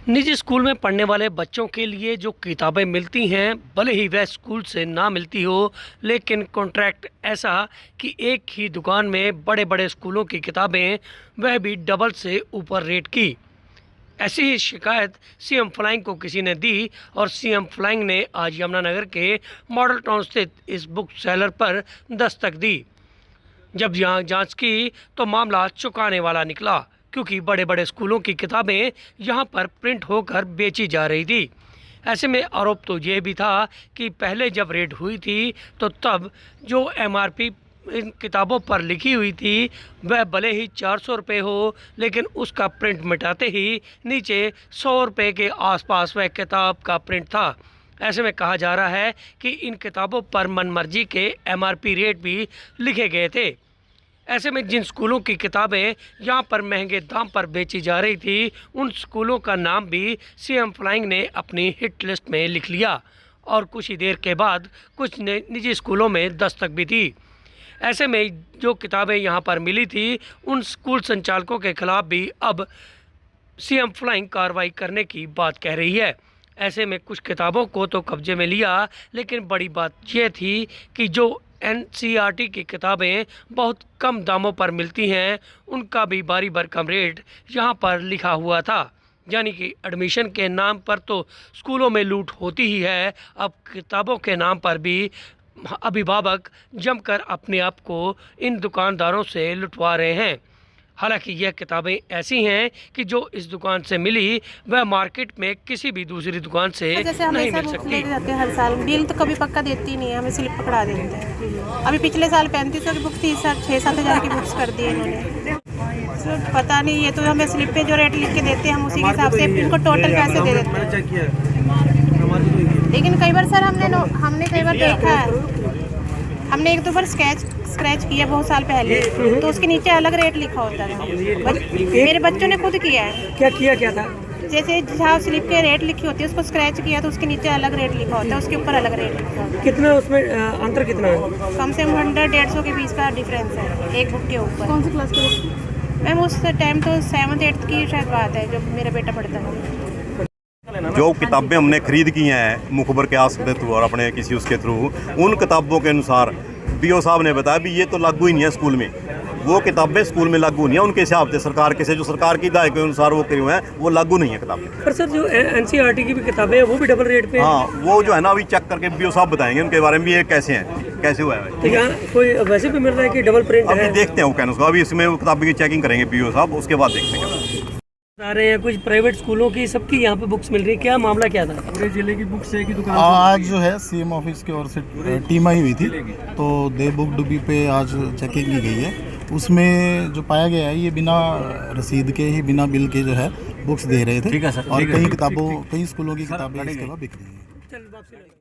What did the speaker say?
निजी स्कूल में पढ़ने वाले बच्चों के लिए जो किताबें मिलती हैं, भले ही वह स्कूल से ना मिलती हो, लेकिन कॉन्ट्रैक्ट ऐसा कि एक ही दुकान में बड़े बड़े स्कूलों की किताबें, वह भी डबल से ऊपर रेट की। ऐसी ही शिकायत सीएम फ्लाइंग को किसी ने दी और सीएम फ्लाइंग ने आज यमुनानगर के मॉडल टाउन स्थित इस बुक सेलर पर दस्तक दी। जब यहाँ जांच की तो मामला चौंकाने वाला निकला, क्योंकि बड़े बड़े स्कूलों की किताबें यहाँ पर प्रिंट होकर बेची जा रही थी। ऐसे में आरोप तो ये भी था कि पहले जब रेड हुई थी तो तब जो एमआरपी इन किताबों पर लिखी हुई थी वह भले ही 400 रुपये हो, लेकिन उसका प्रिंट मिटाते ही नीचे 100 रुपये के आसपास वह किताब का प्रिंट था। ऐसे में कहा जा रहा है कि इन किताबों पर मनमर्जी के एमआरपी रेट भी लिखे गए थे। ऐसे में जिन स्कूलों की किताबें यहाँ पर महंगे दाम पर बेची जा रही थी, उन स्कूलों का नाम भी सीएम फ्लाइंग ने अपनी हिट लिस्ट में लिख लिया और कुछ ही देर के बाद कुछ निजी स्कूलों में दस्तक भी दी। ऐसे में जो किताबें यहाँ पर मिली थी, उन स्कूल संचालकों के खिलाफ भी अब सीएम फ्लाइंग कार्रवाई करने की बात कह रही है। ऐसे में कुछ किताबों को तो कब्जे में लिया, लेकिन बड़ी बात यह थी कि जो एनसीईआरटी की किताबें बहुत कम दामों पर मिलती हैं, उनका भी बारी भरकम रेट यहाँ पर लिखा हुआ था। यानी कि एडमिशन के नाम पर तो स्कूलों में लूट होती ही है, अब किताबों के नाम पर भी अभिभावक जमकर अपने आप को इन दुकानदारों से लुटवा रहे हैं। हालांकि यह किताबें ऐसी हैं कि जो इस दुकान से मिली वह मार्केट में किसी भी दूसरी दुकान से जैसे नहीं मिल सकती। हर साल बिल तो कभी पक्का देती नहीं है, हमें स्लिप पकड़ा देते हैं। अभी पिछले साल 3500 की बुक थी, इस साल 6-7 हज़ार की बुक्स कर दी इन्होंने। तो पता नहीं, ये तो हमें स्लिप पे जो रेट लिख के देते हैं हम उसी के हिसाब से इनको टोटल पैसे दे देते हैं। लेकिन कई बार सर हमने कई बार देखा है, हमने 1-2 बार स्क्रैच किया बहुत साल पहले, तो उसके नीचे अलग रेट लिखा होता था। मेरे बच्चों ने खुद किया है। क्या था? जैसे जहाँ स्लिप के रेट लिखी होती है उसको स्क्रैच किया तो उसके नीचे अलग रेट लिखा होता है, उसके ऊपर अलग रेट लिखा होता है। कितना उसमें अंतर कितना है? कम से कम 100-150 के बीच का डिफरेंस है एक बुक के ऊपर। कौन सी क्लास के? मैम उस टाइम तो 7th-8th की शायद बात है जब मेरा बेटा पढ़ता है। जो किताबें हमने खरीद की हैं मुखबर के आस के थ्रू और अपने किसी उसके थ्रू, उन किताबों के अनुसार बीओ साहब ने बताया भी ये तो लागू ही नहीं है स्कूल में, वो किताबें स्कूल में लागू नहीं है। उनके हिसाब से सरकार के से जो सरकार की हिदायत के अनुसार वो करी हुए हैं वो लागू नहीं है किताबें। पर सर जो एनसीईआरटी की भी किताबें हैं वो भी डबल रेट पे हैं। हाँ, वो जो है ना अभी चेक करके बीओ साहब बताएंगे उनके बारे में भी ये कैसे हैं, कैसे हुआ है। तो यहाँ कोई वैसे भी मिल रहा है कि डबल प्रिंट अभी है? देखते हैं वो कहना उसका, अभी इसमें वो किताबें की चेकिंग करेंगे बीओ साहब, उसके बाद देखते हैं। आ रहे हैं कुछ प्राइवेट स्कूलों की, सबकी यहाँ पे बुक्स मिल रही है, क्या मामला क्या था? पूरे जिले की बुक्स एक ही दुकान आज जो है सीएम ऑफिस की ओर से टीम आई हुई थी, तो दे बुक डुबी पे आज चेकिंग की गई है। उसमें जो पाया गया है ये बिना रसीद के ही, बिना बिल के जो है बुक्स दे रहे थे। ठीक है सर, और कई स्कूलों की किताबें इसके बाद बिक रही है।